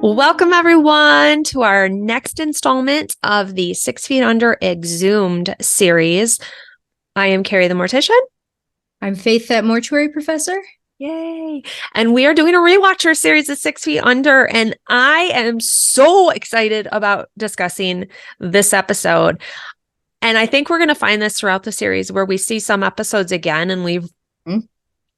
Welcome, everyone, to our next installment of the 6 Feet Under Exhumed series. I am Kari the Mortician. I'm Faith, that mortuary professor. Yay. And we are doing a rewatcher series of 6 Feet Under, and I am so excited about discussing this episode. And I think we're going to find this throughout the series where we see some episodes again and we've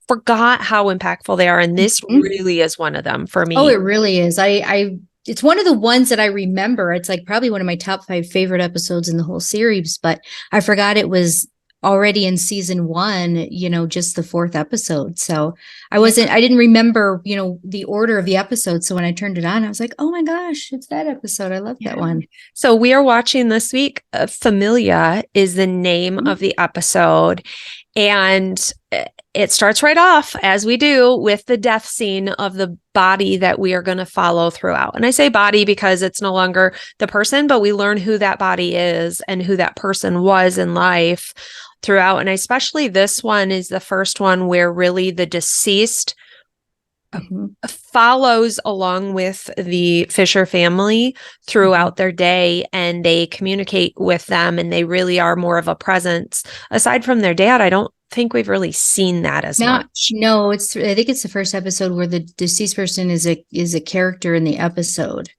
forgot how impactful they are. And this really is one of them for me. Oh, it really is. It's one of the ones that I remember. It's like probably one of my top 5 favorite episodes in the whole series, but I forgot it was already in season 1, just the 4th episode. So I didn't remember, the order of the episode. So when I turned it on, I was like, oh my gosh, it's that episode. I love that one. So we are watching this week. Familia is the name of the episode. And it starts right off, as we do, with the death scene of the body that we are going to follow throughout. And I say body because it's no longer the person, but we learn who that body is and who that person was in life throughout. And especially this one is the first one where really the deceased follows along with the Fisher family throughout their day, and they communicate with them, and they really are more of a presence. Aside from their dad, I don't think we've really seen that as much. No, I think it's the first episode where the deceased person is a character in the episode.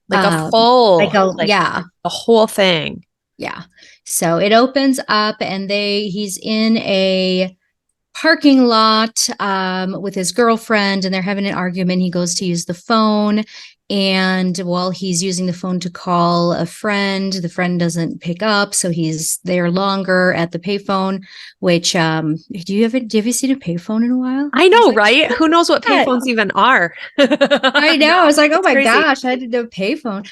Like a full, yeah. The whole thing. Yeah. So it opens up and he's in a parking lot with his girlfriend, and they're having an argument. He goes to use the phone, and while he's using the phone to call a friend, the friend doesn't pick up, so he's there longer at the payphone. Which have you seen a payphone in a while? I know, right? Who knows what payphones even are? I know. I was like, oh my gosh, I didn't know payphone.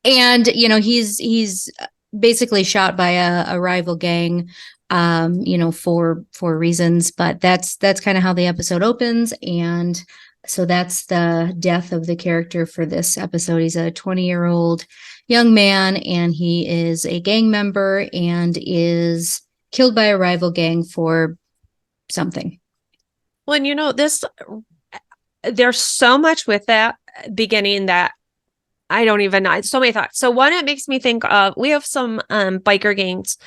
And he's basically shot by a rival gang, for reasons, but that's kind of how the episode opens. And so that's the death of the character for this episode. He's a 20-year-old young man, and he is a gang member and is killed by a rival gang for something. Well, and there's so much with that beginning that I don't even know. So many thoughts. So one, it makes me think of, we have some biker gangs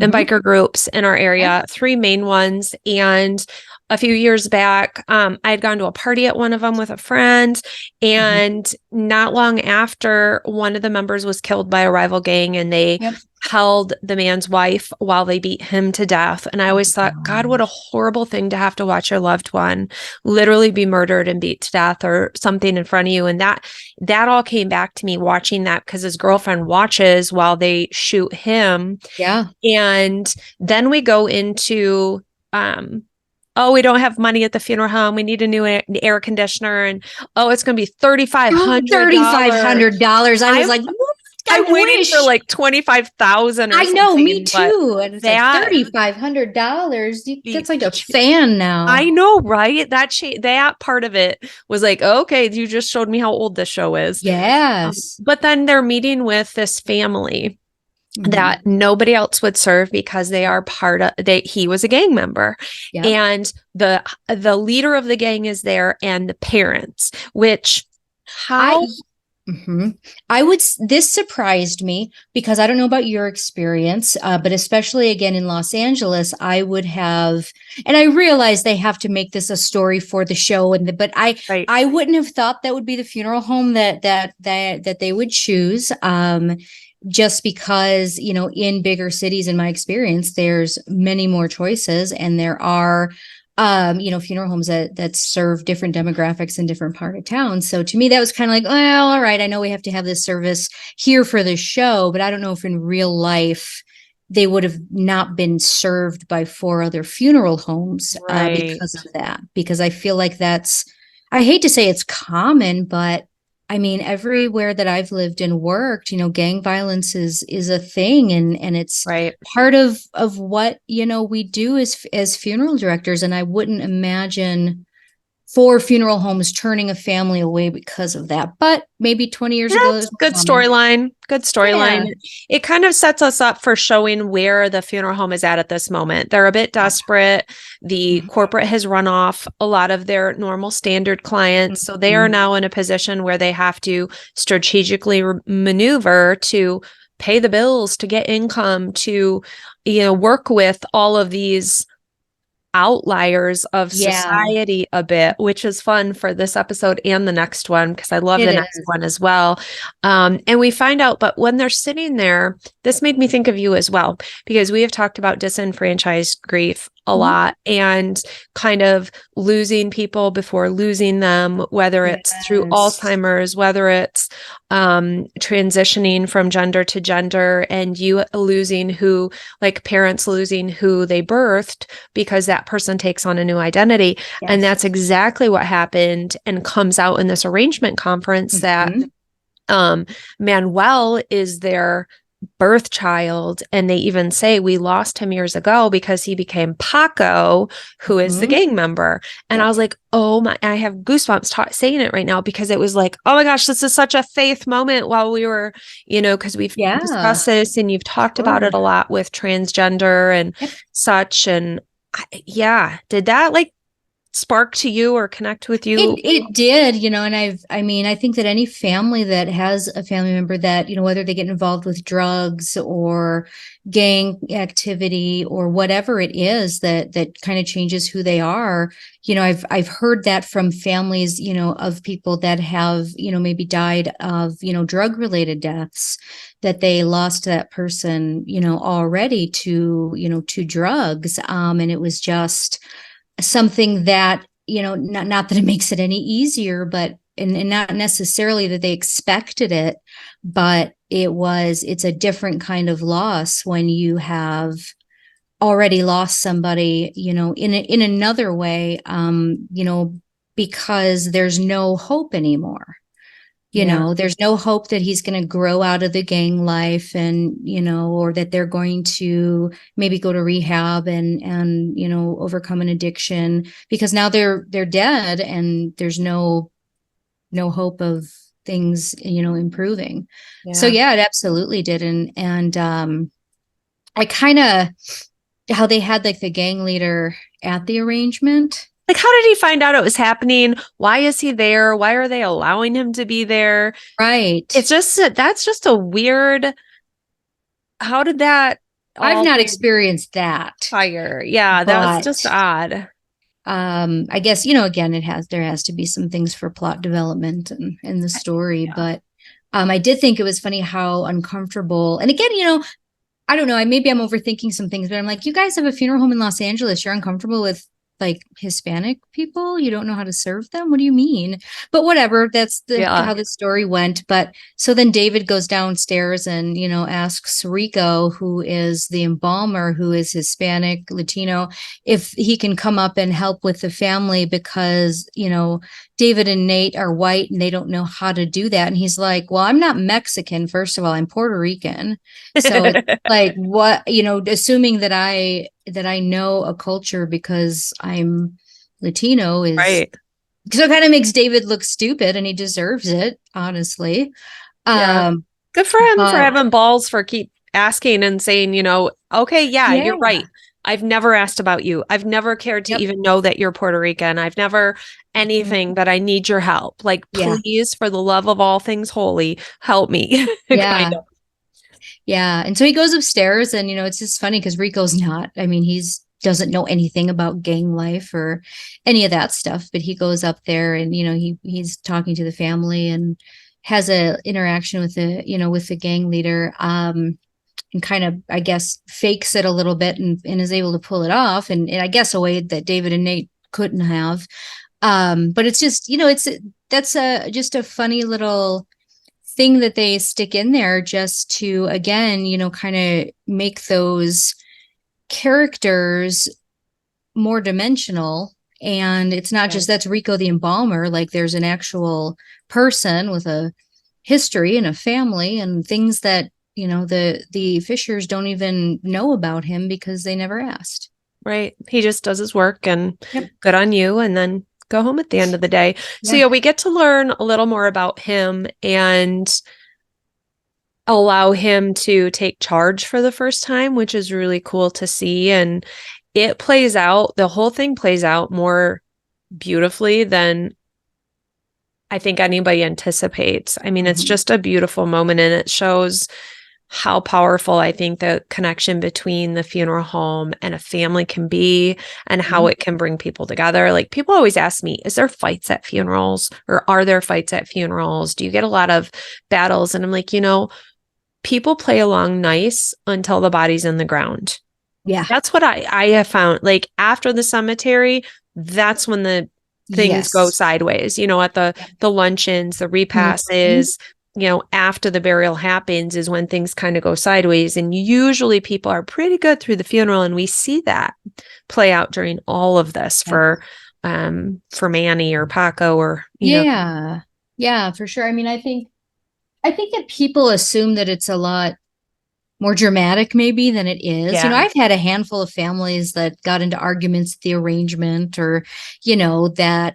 and biker groups in our area, 3 main ones. And a few years back, I had gone to a party at one of them with a friend. And not long after, one of the members was killed by a rival gang, and they held the man's wife while they beat him to death. And I always thought, God, what a horrible thing to have to watch your loved one literally be murdered and beat to death or something in front of you. And that all came back to me watching that, because his girlfriend watches while they shoot him. Yeah. And then we go into, we don't have money at the funeral home. We need a new air conditioner. And, it's going to be $3,500. $3,500. I was like, I'm waiting for like 25,000. I know, me too. And it's like $3,500. That's like a fan now. I know, right? That part of it was like, okay, you just showed me how old this show is. Yes. But then they're meeting with this family that nobody else would serve because they are he was a gang member. Yep. And the leader of the gang is there, and the parents, which this surprised me, because I don't know about your experience, but especially again in Los Angeles, I would have, and I realize they have to make this a story for the show, but I wouldn't have thought that would be the funeral home that they would choose. Just because, in bigger cities, in my experience, there's many more choices, and there are, funeral homes that serve different demographics in different part of town. So to me, that was kind of like, well, all right, I know we have to have this service here for the show, but I don't know if in real life they would have not been served by 4 other funeral homes because of that. Because I feel like I hate to say it's common, but I mean, everywhere that I've lived and worked, gang violence is a thing, and it's part of what, we do as funeral directors. And I wouldn't imagine for funeral homes turning a family away because of that. But maybe 20 years ago, it That's was good common. storyline. Good storyline. Yeah. It kind of sets us up for showing where the funeral home is at this moment. They're a bit desperate. The corporate has run off a lot of their normal standard clients. So they are now in a position where they have to strategically maneuver to pay the bills, to get income, to, work with all of these outliers of society a bit, which is fun for this episode and the next one, because I love the next one as well. And we find out, but when they're sitting there, this made me think of you as well, because we have talked about disenfranchised grief a lot and kind of losing people before losing them, whether it's through Alzheimer's, whether it's transitioning from gender to gender, and you losing who, like parents losing who they birthed because that person takes on a new identity. And that's exactly what happened and comes out in this arrangement conference that Manuel is their birth child, and they even say we lost him years ago because he became Paco, who is the gang member. And I was like, oh my, I have goosebumps saying it right now, because it was like, oh my gosh, this is such a faith moment while we were, because we've discussed this and you've talked about it a lot with transgender and such. And did that like spark to you or connect with you? It did, and I think that any family that has a family member that, whether they get involved with drugs or gang activity or whatever it is that kind of changes who they are, I've heard that from families, of people that have, maybe died of, drug related deaths, that they lost that person, already to, to drugs. And it was just something that, not that it makes it any easier, but and not necessarily that they expected it, but it's a different kind of loss when you have already lost somebody, in another way, because there's no hope anymore. There's no hope that he's going to grow out of the gang life and, or that they're going to maybe go to rehab and, overcome an addiction, because now they're dead and there's no hope of things, improving. So it absolutely did. And I kind of, how they had like the gang leader at the arrangement. Like, how did he find out it was happening? Why is he there? Why are they allowing him to be there? Right. It's just, that's just a weird, how did that? I've not experienced that. Fire. Yeah, that's just odd. I guess, again, there has to be some things for plot development and in the story, but I did think it was funny how uncomfortable, and again, I don't know, maybe I'm overthinking some things, but I'm like, you guys have a funeral home in Los Angeles. You're uncomfortable with like Hispanic people? You don't know how to serve them? What do you mean? But whatever, that's how the story went. But so then David goes downstairs and, asks Rico, who is the embalmer, who is Hispanic, Latino, if he can come up and help with the family because, David and Nate are white and they don't know how to do that. And he's like, well, I'm not Mexican. First of all, I'm Puerto Rican. So it's like, what, assuming that I know a culture because I'm Latino is right. So it kind of makes David look stupid, and he deserves it, honestly. Good for him for having balls for keep asking and saying, okay, you're right. I've never asked about you. I've never cared to even know that you're Puerto Rican. I've never anything, but I need your help. Like, please, for the love of all things holy, help me. Kind of. Yeah. And so he goes upstairs and, it's just funny because Rico's not, doesn't know anything about gang life or any of that stuff, but he goes up there and, he's talking to the family and has a interaction with the gang leader, and kind of, I guess, fakes it a little bit and is able to pull it off. And I guess a way that David and Nate couldn't have. But it's just, that's just a funny little thing that they stick in there just to, again, kind of make those characters more dimensional. And it's not just that's Rico the embalmer, like there's an actual person with a history and a family and things that, the Fishers don't even know about him because they never asked. Right. He just does his work and good on you. And then go home at the end of the day. So Yeah. yeah, we get to learn a little more about him and allow him to take charge for the first time, which is really cool to see. And it plays out, the whole thing plays out more beautifully than I think anybody anticipates. I mean, it's Mhm. just a beautiful moment, and it shows how powerful I think the connection between the funeral home and a family can be, and how Mhm. it can bring people together. Like, people always ask me, is there fights at funerals, or are there fights at funerals? Do you get a lot of battles? And I'm like, people play along nice until the body's in the ground. Yeah. That's what I have found. Like, after the cemetery, that's when the things go Yes. sideways, at the luncheons, the Mhm. repasses, after the burial happens is when things kind of go sideways. And usually people are pretty good through the funeral. And we see that play out during all of this Yeah. for Manny or Paco or, Yeah. Yeah, for sure. I mean, I think that people assume that it's a lot more dramatic maybe than it is. yeah, I've had a handful of families that got into arguments at the arrangement, or, that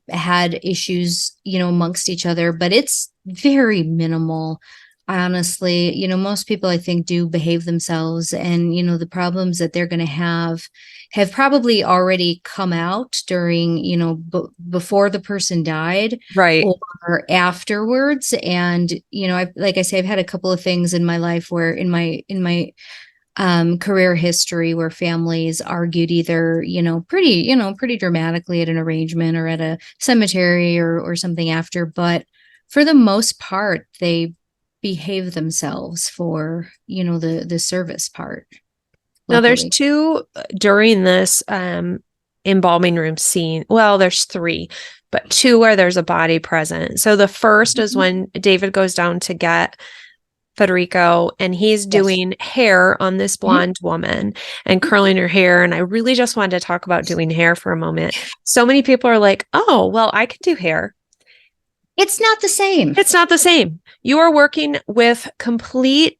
had issues, amongst each other, but it's very minimal. Honestly, most people I think do behave themselves, and the problems that they're going to have probably already come out during, before the person died right. or afterwards. And like I say, I've had a couple of things in my life where in my career history where families argued either pretty dramatically at an arrangement or at a cemetery or something after, but for the most part they behave themselves for the service part, Now there's luckily. two during this embalming room scene. Well, there's three, but two where there's a body present. So the first is Mhm. when David goes down to get Federico, and he's Yes. doing hair on this Mhm. blonde woman and curling her hair. And I really just wanted to talk about doing hair for a moment. So many people are like, oh, well, I could do hair. It's not the same. It's not the same. You are working with complete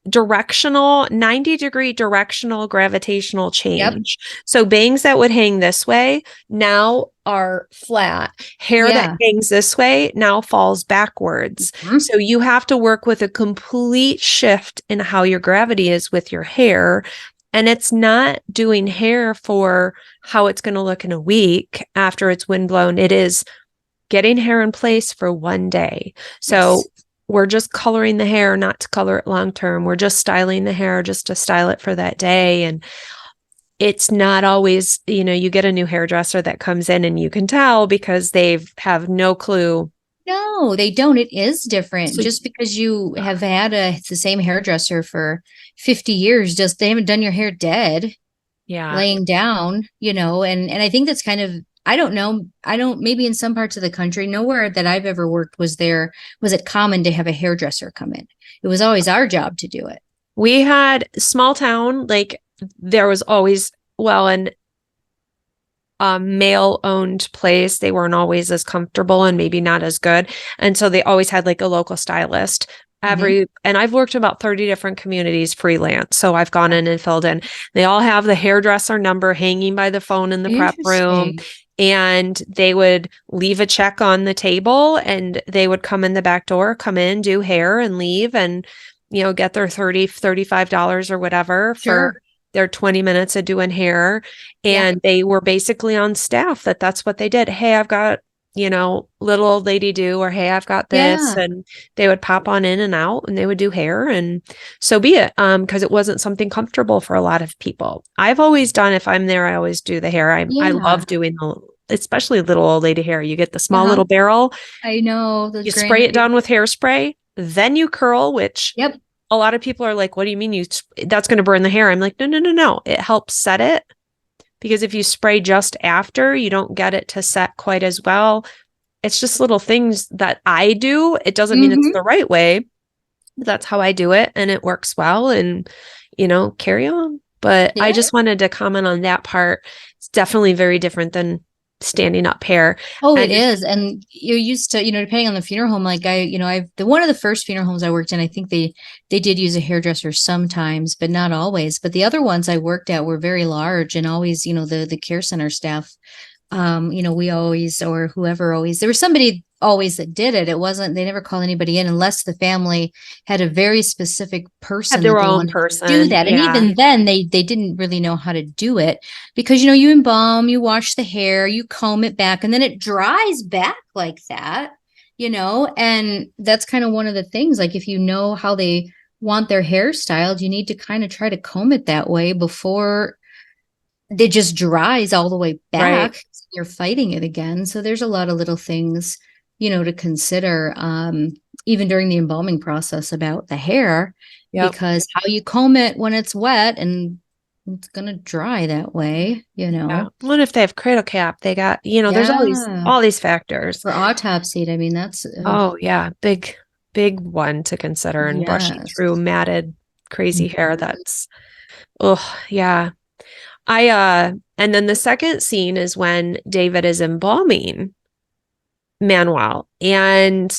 directional 90-degree directional gravitational Yep. change. So bangs that would hang this way now are flat. Hair that Yeah. hangs this way now falls backwards. Mhm. So you have to work with a complete shift in how your gravity is with your hair. And it's not doing hair for how it's going to look in a week after it's windblown. It is getting hair in place for one day. So Yes. we're just coloring the hair, not to color it long term. We're just styling the hair just to style it for that day. And it's not always, you get a new hairdresser that comes in and you can tell because they have no clue. No, they don't. It is different. So Just because you have had the same hairdresser for 50 years, just they haven't done your hair dead, yeah, laying down, and I think that's kind of, I don't know. I don't, maybe in some parts of the country, nowhere that I've ever worked was it common to have a hairdresser come in. It was always our job to do it. we had small town, like there was always, well, and a male owned place, they weren't always as comfortable and maybe not as good. And so they always had like a local stylist. Hmm. And I've worked in about 30 different communities freelance. So I've gone in and filled in. They all have the hairdresser number hanging by the phone in the prep room. Interesting. And they would leave a check on the table, and they would come in the back door, come in, do hair and leave, and, get their $35 or whatever for Sure. their 20 minutes of doing hair. Yeah. And they were basically on staff that's what they did. Hey, I've got, little old lady do, or hey, I've got this. Yeah. And they would pop on in and out and they would do hair, and so be it. Because it wasn't something comfortable for a lot of people. I've always done, if I'm there, I always do the hair. I Yeah. love doing especially little old lady hair. You get the small Uh-huh. little barrel, I know those you spray it granulated. down with hairspray, then you curl, which Yep. a lot of people are like, what do you mean that's going to burn the hair? I'm like, no, no, no, no. It helps set it, because if you spray just after, you don't get it to set quite as well. It's just little things that I do. It doesn't mean it's Hmm. the right way, but that's how I do it, and it works well, and, carry on. But I Yeah. just wanted to comment on that part. It's definitely very different than standing up hair. Oh, it And is. And you're used to, depending on the funeral home, like I've the one of the first funeral homes I worked in, I think they did use a hairdresser sometimes, but not always. But the other ones I worked at were very large, and always, the care center staff We always, or whoever always, there was somebody always that did it. It wasn't, they never called anybody in unless the family had a very specific Have person that their they own wanted to do person. that. And Yeah. even then they didn't really know how to do it because, you embalm, you wash the hair, you comb it back, and then it dries back like that, and that's kind of one of the things, like if you know how they want their hair styled, you need to kind of try to comb it that way before it just dries all the way Right. back. You're fighting it again. So there's a lot of little things, to consider, even during the embalming process about the hair, Yep. because how you comb it when it's wet and it's going to dry that way, Yeah. What if they have cradle cap? They got, there's Yeah. all these factors. For autopsy, I mean, that's, Oh yeah. Big one to consider, and brushing yes. through matted, crazy hair. Mhm. That's, oh yeah. And then the second scene is when David is embalming Manuel, and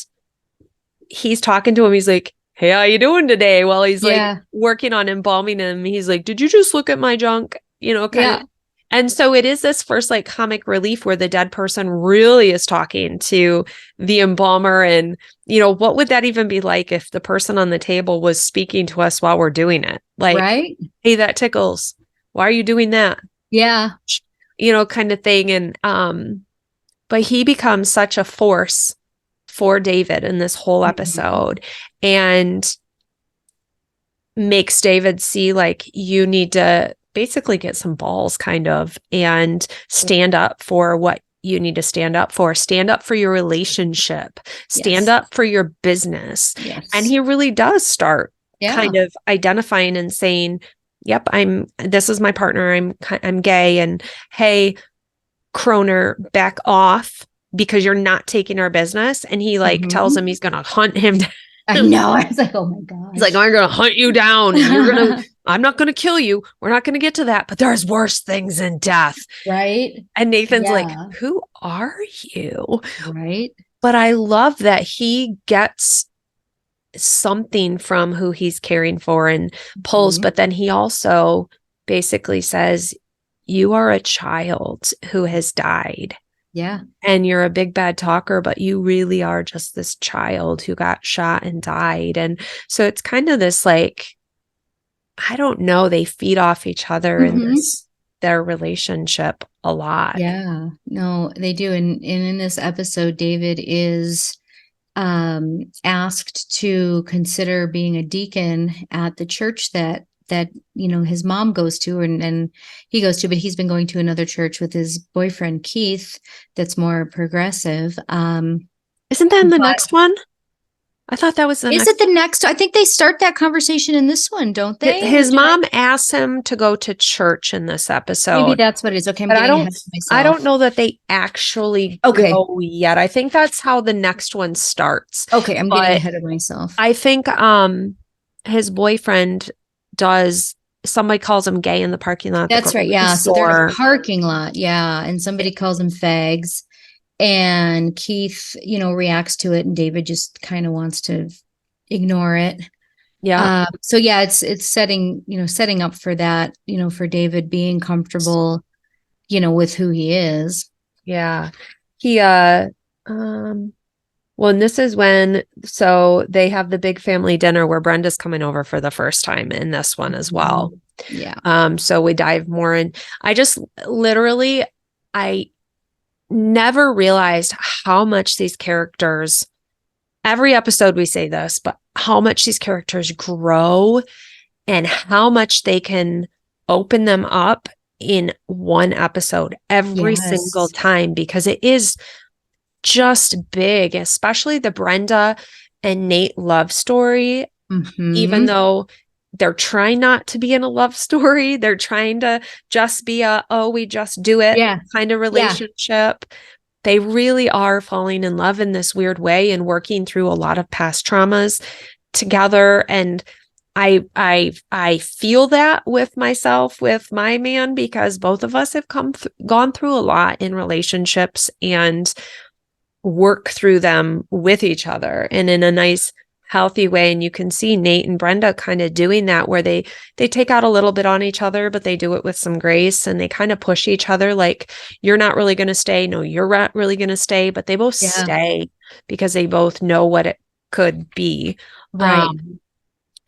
he's talking to him. He's like, "Hey, how you doing today?" While he's like Yeah. working on embalming him, he's like, "Did you just look at my junk?" Kind of. Yeah. And so it is this first like comic relief where the dead person really is talking to the embalmer, and what would that even be like if the person on the table was speaking to us while we're doing it? Like, Right. "Hey, that tickles. Why are you doing that?" Yeah. Kind of thing. And but he becomes such a force for David in this whole Mhm. episode, and makes David see like you need to basically get some balls kind of, and stand up for what you need to stand up for. Stand up for your relationship, stand Yes. up for your business. Yes. And he really does start Yeah. kind of identifying and saying, "Yep, this is my partner. I'm gay, and hey, Kroner, back off because you're not taking our business." And he like tells Mhm. him he's gonna hunt him down. I know. I was like, oh my gosh. He's like, "I'm gonna hunt you down, and I'm not gonna kill you. We're not gonna get to that, but there's worse things than death." Right. And Nathan's like, Yeah. "Who are you?" Right. But I love that he gets something from who he's caring for and pulls, Mhm. but then he also basically says, "You are a child who has died. Yeah. And you're a big bad talker, but you really are just this child who got shot and died." And so it's kind of this like, I don't know, they feed off each other in Mhm. their relationship a lot. Yeah. No, they do. And in this episode, David is asked to consider being a deacon at the church that his mom goes to, and he goes to, but he's been going to another church with his boyfriend Keith that's more progressive. Isn't that in the But next one? I thought that was the is next. it the next? I think they start that conversation in this one, don't they? His mom asks him to go to church in this Maybe episode, that's what it is. Okay, I'm but getting ahead of I don't myself. know that they actually Okay. go yet. I think that's how the next one starts. Okay, I'm getting But ahead of myself. I think his boyfriend does, somebody calls him gay in the parking lot. That's right. Yeah. So they're in a parking lot. Yeah. And somebody calls him fags. And Keith, reacts to it, and David just kind of wants to ignore it. Yeah. So yeah, it's setting up for that, for David being comfortable, with who he is. Yeah. He well, and this is when, so they have the big family dinner where Brenda's coming over for the first time in this one as well. Yeah. So we dive more in. I just literally, I never realized how much these characters, every episode we say this, but how much these characters grow and how much they can open them up in one episode every single time, because it is just big, especially the Brenda and Nate love story. Even though they're trying not to be in a love story, they're trying to just be we just do it kind of relationship. They really are falling in love in this weird way and working through a lot of past traumas together. And I feel that with myself, with my man, because both of us have gone through a lot in relationships and work through them with each other and in a nice, healthy way. And you can see Nate and Brenda kind of doing that, where they take out a little bit on each other, but they do it with some grace, and they kind of push each other. Like, you're not really going to stay. No, you're not really going to stay, but they both stay because they both know what it could be. Right.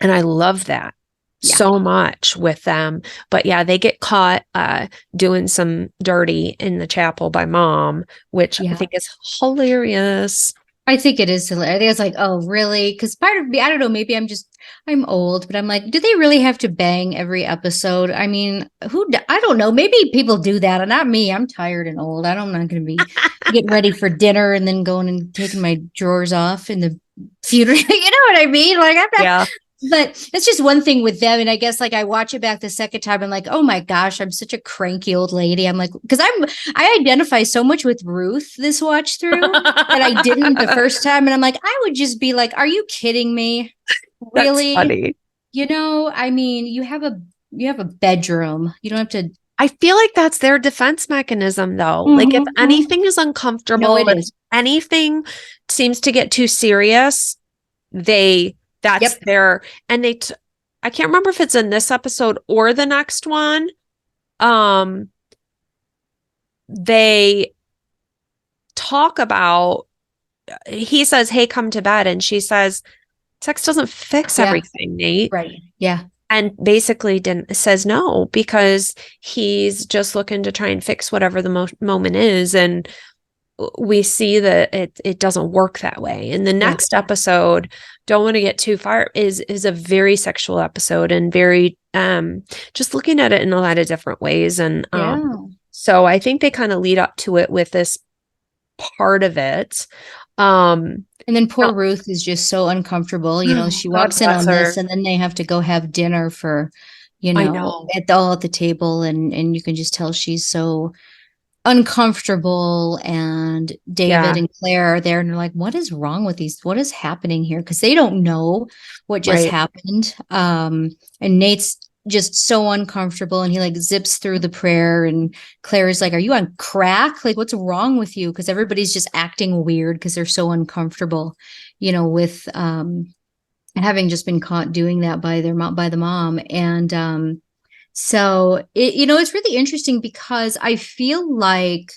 And I love that so much with them. But yeah, they get caught doing some dirty in the chapel by mom, which I think is hilarious. I think it is hilarious. I think it's like, oh, really? Because part of me, I don't know, maybe I'm old, but I'm like, do they really have to bang every episode? I mean, I don't know. Maybe people do that, and not me. I'm tired and old. I'm not going to be getting ready for dinner and then going and taking my drawers off in the funeral. You know what I mean? Like, I'm not. But that's just one thing with them. And I guess like I watch it back the second time and like, oh my gosh, I'm such a cranky old lady. I'm like, because I identify so much with Ruth this watch through that I didn't the first time. And I'm like, I would just be like, are you kidding me? Really? That's funny. You know, I mean, you have a bedroom. You don't have to. I feel like that's their defense mechanism, though. Like, if anything is uncomfortable, if anything seems to get too serious, that's their, and I can't remember if it's in this episode or the next one. They talk about, he says, hey, come to bed. And she says, sex doesn't fix everything, Nate. Right. Yeah. And basically says no, because he's just looking to try and fix whatever the moment is. And we see that it doesn't work that way. And the next episode, don't want to get too far, is a very sexual episode, and very just looking at it in a lot of different ways. And so I think they kind of lead up to it with this part of it. And then poor Ruth is just so uncomfortable. You know, she walks in on this, and then they have to go have dinner for, you know, at the table, and you can just tell she's so uncomfortable. And David and Claire are there, and they're like, what is wrong with these? What is happening here? Because they don't know what just happened. And Nate's just so uncomfortable, and he like zips through the prayer, and Claire is like, are you on crack? Like, what's wrong with you? Because everybody's just acting weird because they're so uncomfortable, you know, with having just been caught doing that by the mom. And so it's really interesting, because I feel like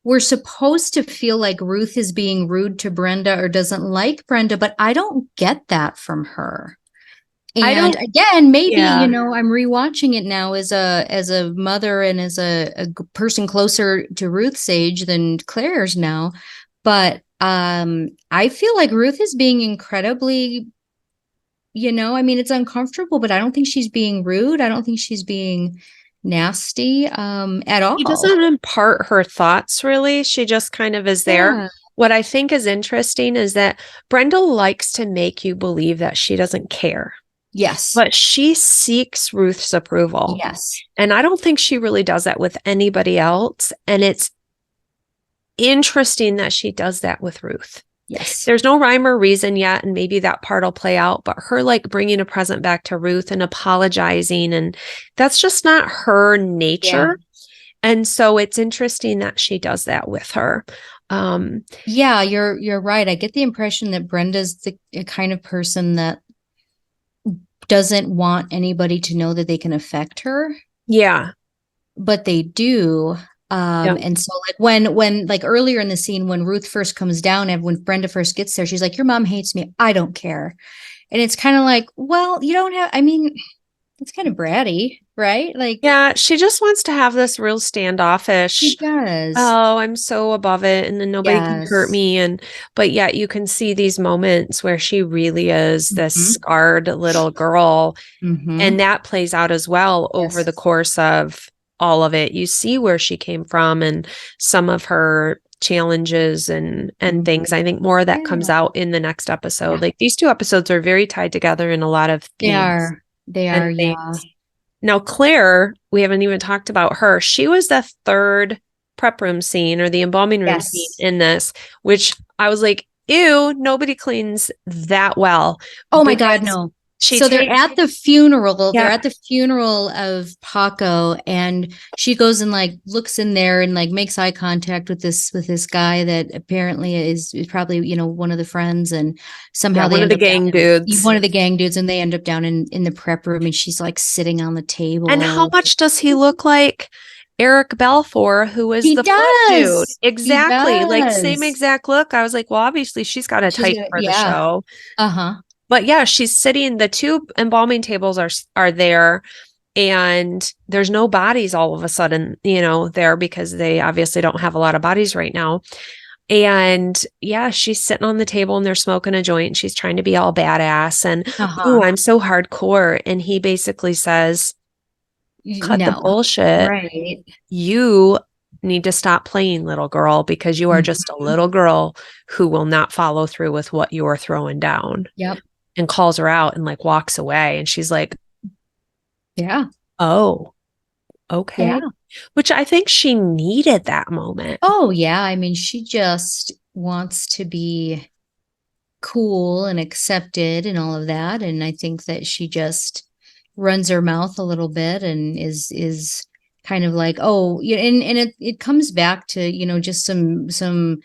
we're supposed to feel like Ruth is being rude to Brenda or doesn't like Brenda, but I don't get that from her. And again, maybe, you know, I'm rewatching it now as a mother and as a person closer to Ruth's age than Claire's now. But I feel like Ruth is being incredibly, you know, I mean, it's uncomfortable, but I don't think she's being rude. I don't think she's being nasty at all. She doesn't impart her thoughts, really. She just kind of is there. What I think is interesting is that Brenda likes to make you believe that she doesn't care. Yes. But she seeks Ruth's approval. Yes. And I don't think she really does that with anybody else. And it's interesting that she does that with Ruth. Yes. There's no rhyme or reason yet, and maybe that part will play out, but her like bringing a present back to Ruth and apologizing, and that's just not her nature. And so it's interesting that she does that with her. You're right. I get the impression that Brenda's the kind of person that doesn't want anybody to know that they can affect her. Yeah. But they do. And so like when like earlier in the scene, when Ruth first comes down and when Brenda first gets there, she's like, your mom hates me. I don't care. And it's kind of like, well, you don't have, I mean, it's kind of bratty, right? Like, yeah, she just wants to have this real standoffish. She does. Oh, I'm so above it, and then nobody can hurt me. But yet you can see these moments where she really is this scarred little girl. And that plays out as well over the course of all of it. You see where she came from and some of her challenges and things. I think more of that comes out in the next episode. Like, these two episodes are very tied together in a lot of themes. They are, yeah. Now, Claire, we haven't even talked about her. She was the third prep room scene, or the embalming room scene in this, which I was like, ew, nobody cleans that well. Oh my God, no. She So they're takes, at the funeral. They're yeah, at the funeral of Paco, and she goes and like looks in there and like makes eye contact with this guy that apparently is probably one of the friends, and yeah, somehow they one of end the up down gang in dudes. one of the gang dudes, and they end up down in the prep room, and she's like sitting on the And how table. much does he look like Eric Balfour, who is He the foot dude? does. He Exactly. Like same does. exact look. I was like, well, obviously she's got a She's type gonna, for the yeah. show. Uh-huh. But yeah, she's sitting, the two embalming tables are there, and there's no bodies all of a sudden, there, because they obviously don't have a lot of bodies right now. And yeah, she's sitting on the table and they're smoking a joint and she's trying to be all badass and, oh, Uh-huh. I'm so hardcore. And he basically says, cut the No. bullshit. Right. You need to stop playing little girl, because you are just a Mhm. little girl who will not follow through with what you're throwing down. Yep. And calls her out and like walks away. And she's like, Yeah. oh, Yeah. okay. Which I think she needed that moment. Oh, yeah. I mean, she just wants to be cool and accepted and all of that. And I think that she just runs her mouth a little bit and is kind of like, oh, yeah, and it comes back to, just some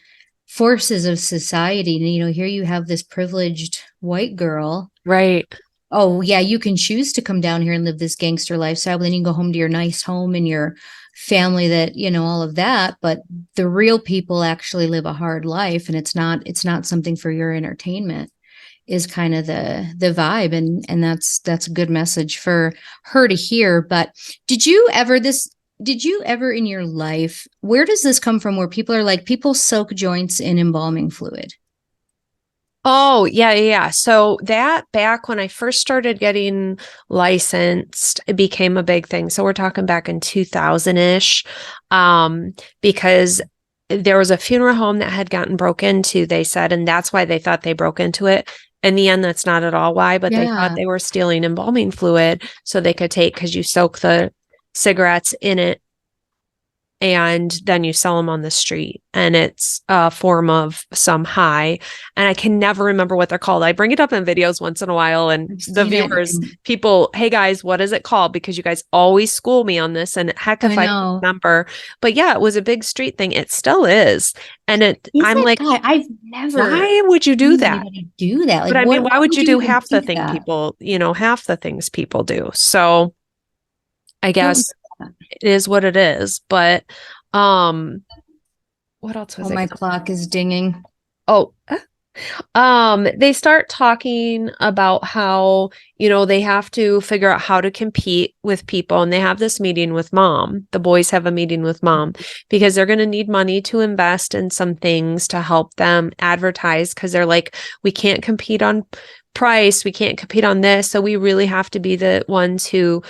forces of society. And, here you have this privileged white girl. Right. Oh, yeah, you can choose to come down here and live this gangster lifestyle, but then you can go home to your nice home and your family, that, all of that. But the real people actually live a hard life, and it's not something for your entertainment, is kind of the vibe. And that's a good message for her to hear. But did you ever in your life, where does this come from, where people are like, people soak joints in embalming fluid? Oh, yeah, yeah, yeah. So that, back when I first started getting licensed, it became a big thing. So we're talking back in 2000-ish, because there was a funeral home that had gotten broke into, they said, and that's why they thought they broke into it. In the end, that's not at all why, but they thought Yeah. they were stealing embalming fluid so they could take, because you soak the cigarettes in it and then you sell them on the street, and it's a form of some high, and I can never remember what they're called. I bring it up in videos once in a while, and I've the seen it. viewers, people, hey guys, what is it called, because you guys always school me on this, and heck I if I know. remember. But yeah, it was a big street thing. It still is. And Is I'm that like, guy? I've never why would you do seen that? anybody do that. Like, But I mean, why why would would you you do even half do the thing that? people, half the things people do? So I Don't. guess it is what it is. But um what else Oh, was I my gonna clock is dinging. Oh, they start talking about how, they have to figure out how to compete with people. And they have this meeting with mom. The boys have a meeting with mom because they're going to need money to invest in some things to help them advertise. Cause they're like, we can't compete on price. We can't compete on this. So we really have to be the ones who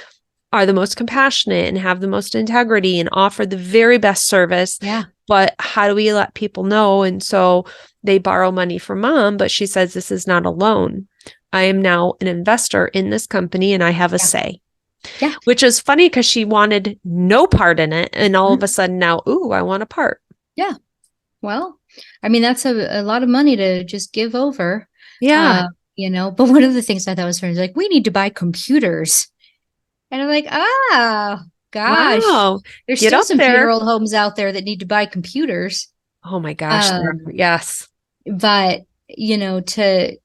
are the most compassionate and have the most integrity and offer the very best service. Yeah. But how do we let people know? And so they borrow money from mom, but she says, this is not a loan. I am now an investor in this company and I have a Yeah. say, Yeah. which is funny because she wanted no part in it. And all of a Mhm. sudden now, ooh, I want a part. Yeah. Well, I mean, that's a lot of money to just give over. Yeah. But one of the things I thought was funny is like, we need to buy computers. And I'm like, gosh, Wow. there's Get still up some there. funeral homes out there that need to buy computers. Oh my gosh. Um, Yes. but to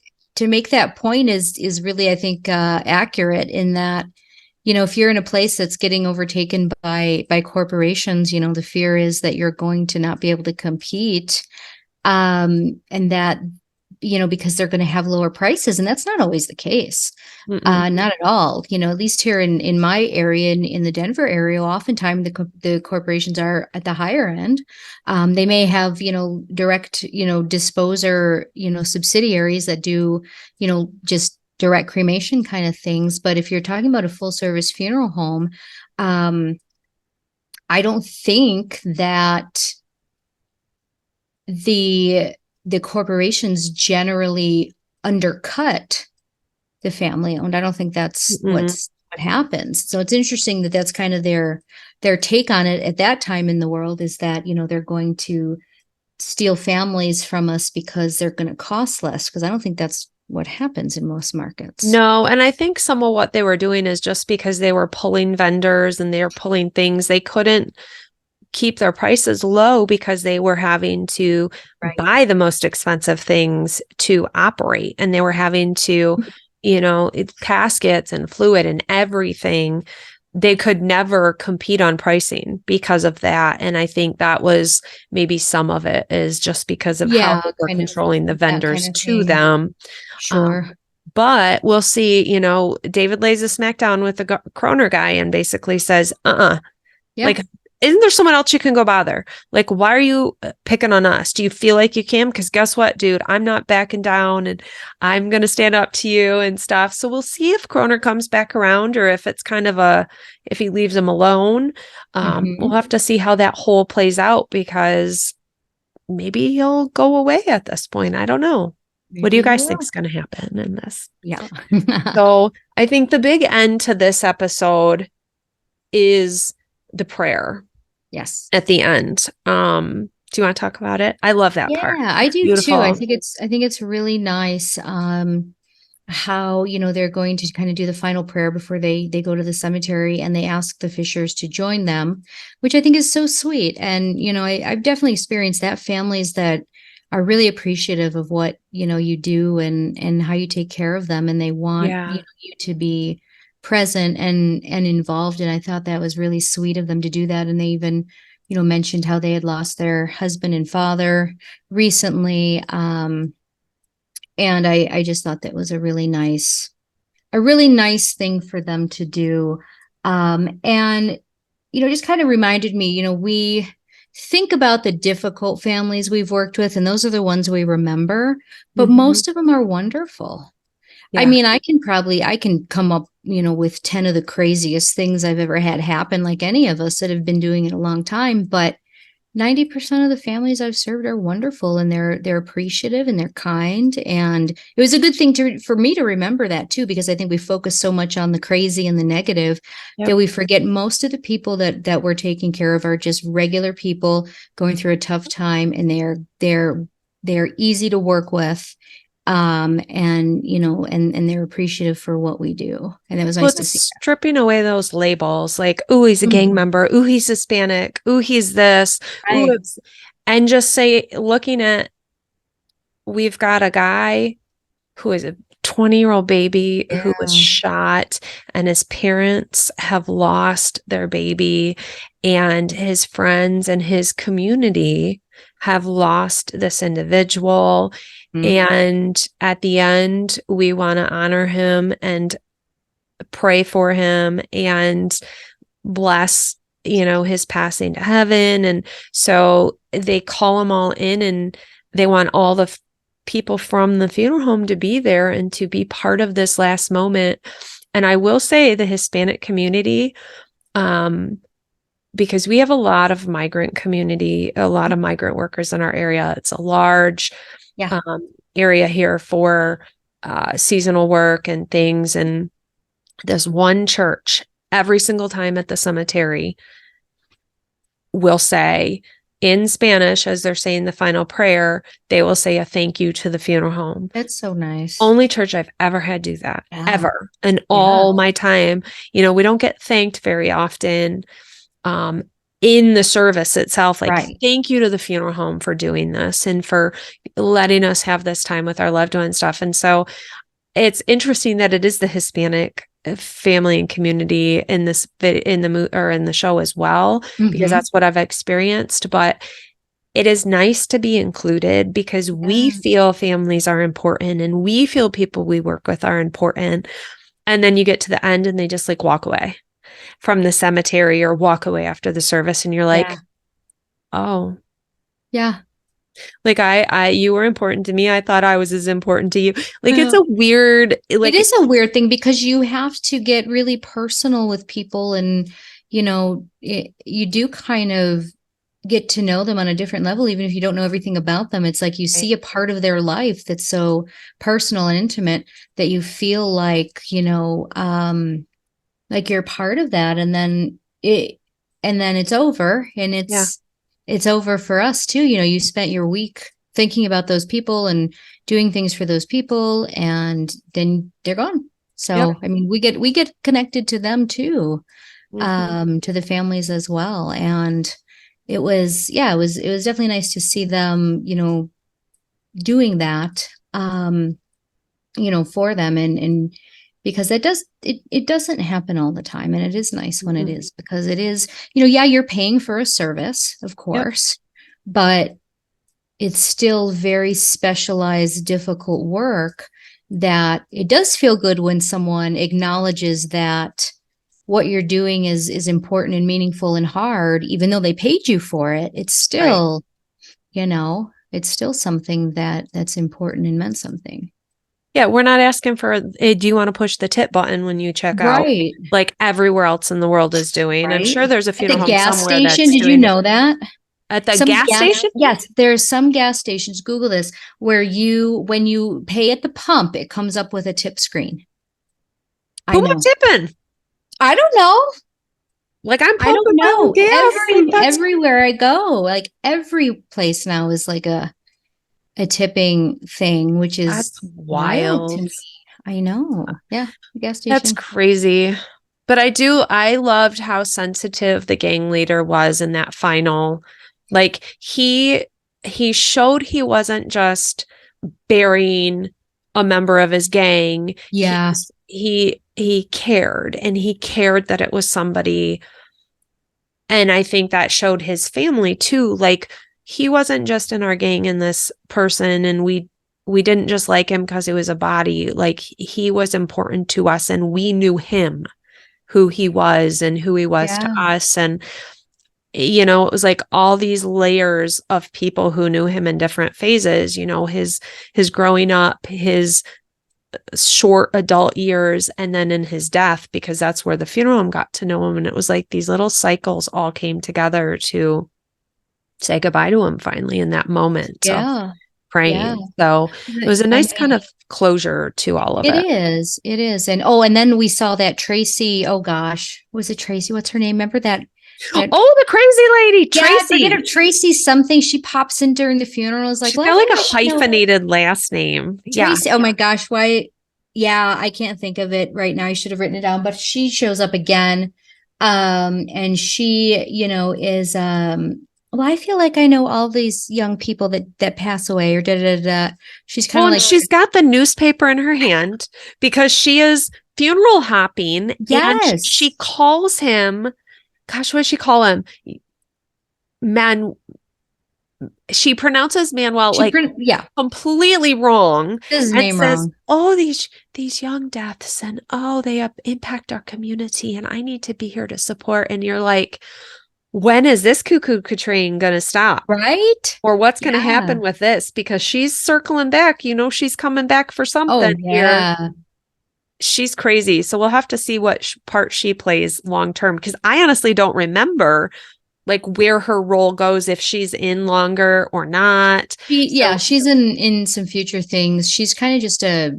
make that point is really, I think, accurate in that, if you're in a place that's getting overtaken by corporations, the fear is that you're going to not be able to compete, and that, because they're going to have lower prices, and that's not always the case. Mm-mm. Not at all. At least here in my area, in the Denver area, oftentimes the corporations are at the higher end. They may have, direct, disposer, subsidiaries that do, just direct cremation kind of things. But if you're talking about a full service funeral home, I don't think that the corporations generally undercut the family owned. I don't think that's Mm-mm. what happens. So it's interesting that that's kind of their take on it at that time in the world, is that, they're going to steal families from us because they're going to cost less. Because I don't think that's what happens in most markets. No, and I think some of what they were doing is just because they were pulling vendors and they were pulling things, they couldn't keep their prices low because they were having to Right. buy the most expensive things to operate. And they were having to, caskets and fluid and everything. They could never compete on pricing because of that. And I think that was maybe some of it is just because of how Yeah, they were kind of controlling the that kind vendors of to thing. them. Sure. But we'll see, David lays a smackdown with the Kroner guy and basically says, Yeah. like, isn't there someone else you can go bother? Like, why are you picking on us? Do you feel like you can? Because guess what, dude? I'm not backing down and I'm going to stand up to you and stuff. So we'll see if Kroner comes back around or if it's kind of if he leaves him alone. We'll have to see how that whole plays out because maybe he'll go away at this point. I don't know. What do you guys think is going to happen in this? Yeah. So I think the big end to this episode is the prayer. Yes. At the end. Do you want to talk about it? I love that part. Yeah, I do Beautiful. too. I think it's really nice how, they're going to kind of do the final prayer before they go to the cemetery and they ask the Fishers to join them, which I think is so sweet. And, I've definitely experienced that families that are really appreciative of what, you do and how you take care of them and they want you to be present and involved. And I thought that was really sweet of them to do that. And they even mentioned how they had lost their husband and father recently. And I just thought that was a really nice thing for them to do. And, just kind of reminded me, we think about the difficult families we've worked with, and those are the ones we remember, but most of them are wonderful. Yeah. I mean, I can come up, with 10 of the craziest things I've ever had happen, like any of us that have been doing it a long time. But 90% of the families I've served are wonderful and they're appreciative and they're kind. And it was a good thing for me to remember that too, because I think we focus so much on the crazy and the negative that we forget most of the people that we're taking care of are just regular people going through a tough time, and they're easy to work with. And they're appreciative for what we do. And it was nice to see that. Stripping away those labels like, oh, he's a gang member. Oh, he's Hispanic. Oh, he's this. Right. Ooh, and just looking at, we've got a guy who is a 20-year-old baby who was shot, and his parents have lost their baby, and his friends and his community have lost this individual. And at the end, we want to honor him and pray for him and bless, his passing to heaven. And so they call them all in, and they want all the people from the funeral home to be there and to be part of this last moment. And I will say the Hispanic community, because we have a lot of migrant community, a lot of migrant workers in our area. It's a large area here for seasonal work and things. And there's one church every single time at the cemetery will say in Spanish, as they're saying the final prayer, they will say a thank you to the funeral home. That's so nice. Only church I've ever had do that, ever. In all my time. We don't get thanked very often in the service itself. Like, thank you to the funeral home for doing this and for letting us have this time with our loved one stuff. And so it's interesting that it is the Hispanic family and community in the show as well, because that's what I've experienced. But it is nice to be included because we feel families are important and we feel people we work with are important. And then you get to the end and they just walk away from the cemetery or walk away after the service, and you're like, oh yeah, you were important to me. I thought I was as important to you. It's a weird, it is a weird thing because you have to get really personal with people, and you do kind of get to know them on a different level, even if you don't know everything about them. It's like you see a part of their life that's so personal and intimate that you feel like you're part of that, and then it's over, and it's over for us too. You spent your week thinking about those people and doing things for those people, and then they're gone. Yep. So, I mean, we get connected to them too, Mm-hmm. to the families as well. And it was definitely nice to see them, doing that, for them, and because it doesn't happen all the time, and it is nice when it Mm-hmm. is, because it is, yeah, you're paying for a service, of Yep. course, but it's still very specialized, difficult work, that it does feel good when someone acknowledges that what you're doing is important and meaningful and hard, even though they paid you for it. It's Right. still, it's still something that's important and meant something. Yeah, we're not asking for, hey, do you want to push the tip button when you check out? Right. Like everywhere else in the world is doing. I'm Right. sure there's a At funeral the home gas somewhere station, that's did you doing it. know that? At the Some gas gas, station? yes, there's some gas stations, Google this, where when you pay at the pump, it comes up with a tip screen. Who I am I know. tipping? I don't know. Like I'm I don't pumping my own know. gas. Like that's Everywhere I go, like every place now is like a tipping thing, which is wild to wild. me. I know. Yeah, the gas That's station. crazy. But I loved how sensitive the gang leader was in that final. Like he showed he wasn't just burying a member of his gang. Yeah. He cared, and he cared that it was somebody. And I think that showed his family too. Like he wasn't just in our gang and this person, and we didn't just like him because he was a body. Like he was important to us, and we knew him, who he was and who he was to Yeah. us. And it was like all these layers of people who knew him in different phases, his growing up, his short adult years, and then in his death, because that's where the funeral home got to know him. And it was like these little cycles all came together to say goodbye to him finally in that moment of Yeah. Yeah. praying. So it was a I nice kind mean, of closure to all of it it. is. It is. And then we saw that Tracy, oh gosh, was it Tracy? What's her name? Remember that Oh, the crazy lady, yeah, I forget her, Tracy. Tracy something. She pops in during the funeral. Is like, She's well, got I like think a I should know hyphenated last name. Yeah. Tracy. Oh my gosh, why? Yeah, I can't think of it right now. I should have written it down, but she shows up again. And she, is well, I feel like I know all these young people that pass away, or da da da. She's kind Well, of and like, she's got the newspaper in her hand because she is funeral hopping, and yes, she calls him, gosh, what does she call him? Man, she pronounces Manuel like yeah, completely wrong says his and name says, wrong. "Oh, these young deaths, and they impact our community, and I need to be here to support." And you're like, when is this cuckoo Katrine gonna stop? Right? Or what's going to Yeah. happen with this? Because she's circling back. She's coming back for Oh something here. yeah. She's crazy. So we'll have to see what part she plays long term. Because I honestly don't remember like where her role goes, if she's in longer or not. Yeah, So, she's in some future things. She's kind of just a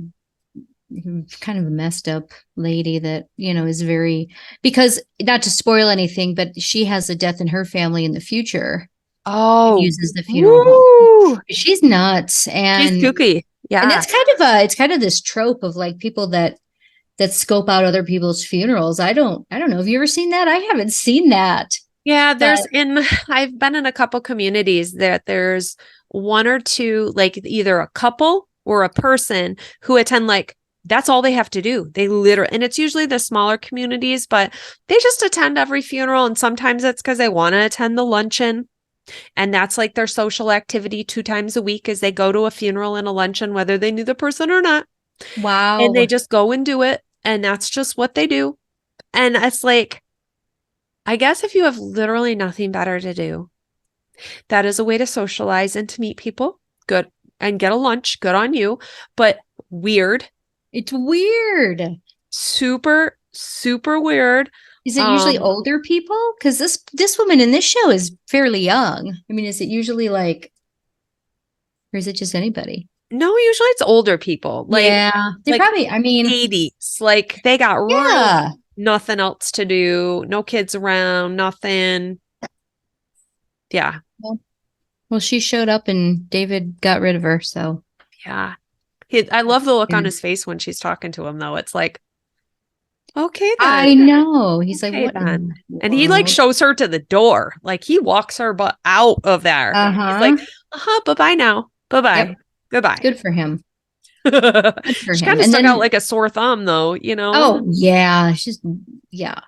kind of a messed up lady that, is very, because not to spoil anything, but she has a death in her family in the future and oh, uses the funeral home. woo, She's nuts. she's And kooky. Yeah. that's it's kind of this trope of like people that scope out other people's funerals. I don't know. Have you ever seen that? I haven't seen that. Yeah, But I've been in a couple communities that there's one or two, like either a couple or a person who attend, like that's all they have to do. They literally, and it's usually the smaller communities, but they just attend every funeral. And sometimes it's because they want to attend the luncheon. And that's like their social activity 2 times a week as they go to a funeral and a luncheon, whether they knew the person or not. And they wow. just go and do it. And that's just what they do. And it's like, I guess if you have literally nothing better to do, that is a way to socialize and to meet people. Good. And get a lunch. Good on you. But weird. It's weird. Super, super weird. Is it usually older people? Because this woman in this show is fairly young. I mean, is it usually like, or is it just anybody? No, usually it's older people. Yeah, they Like probably. I mean, 80s. Like they got really yeah. nothing else to do. No kids around, nothing. Yeah. Well, Well, she showed up and David got rid of her. So Yeah. I love the look yeah. on his face when she's talking to him, though. It's like, okay, then. I know. He's like, Okay, what in then. the And he like world? shows her to the door. Like he walks her but out of there. And he's like, Uh-huh. bye-bye now. Bye-bye. Yep. Goodbye. Good for him. Good for She kind him. of And stuck out then, like a sore thumb, though, you know? oh yeah, yeah.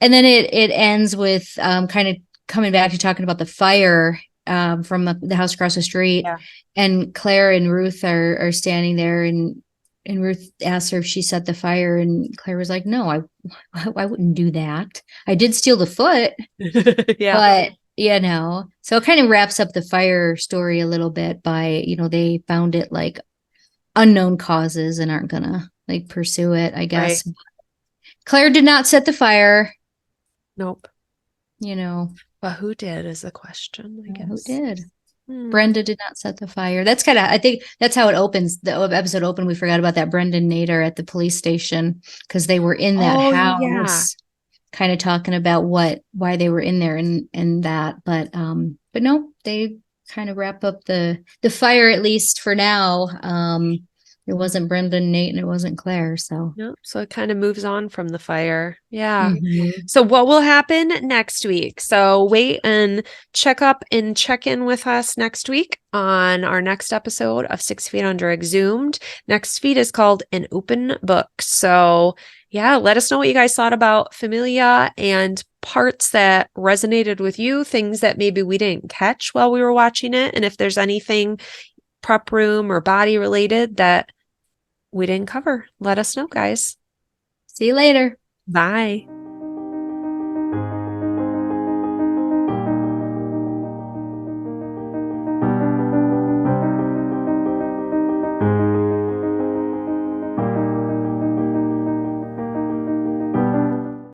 And then it ends with kind of coming back to talking about the fire from the house across the street. Yeah. And Claire and Ruth are standing there, and Ruth asks her if she set the fire, and Claire was like, "No, I wouldn't do that. I did steal the foot, Yeah. but so it kind of wraps up the fire story a little bit by, they found it like unknown causes and aren't gonna like pursue it, I Right. guess. Claire did not set the fire, Nope. you know. But who did is the question, I Who guess. did? Hmm. Brenda did not set the fire. That's kind of, I think that's how it opens. The episode opened. We forgot about that Brendan Nader at the police station because they were in that Oh, yeah. house, kind of talking about why they were in there and that. But no, they kind of wrap up the fire, at least for now. It wasn't Brendan, Nate, and it wasn't Claire. So Yep. So it kind of moves on from the fire. Yeah. Mhm. So what will happen next week? So wait and check in with us next week on our next episode of 6 Feet Under Exhumed. Next feed is called An Open Book. So yeah, let us know what you guys thought about Familia and parts that resonated with you, things that maybe we didn't catch while we were watching it. And if there's anything prep room or body related that we didn't cover, let us know, guys. See you later. Bye.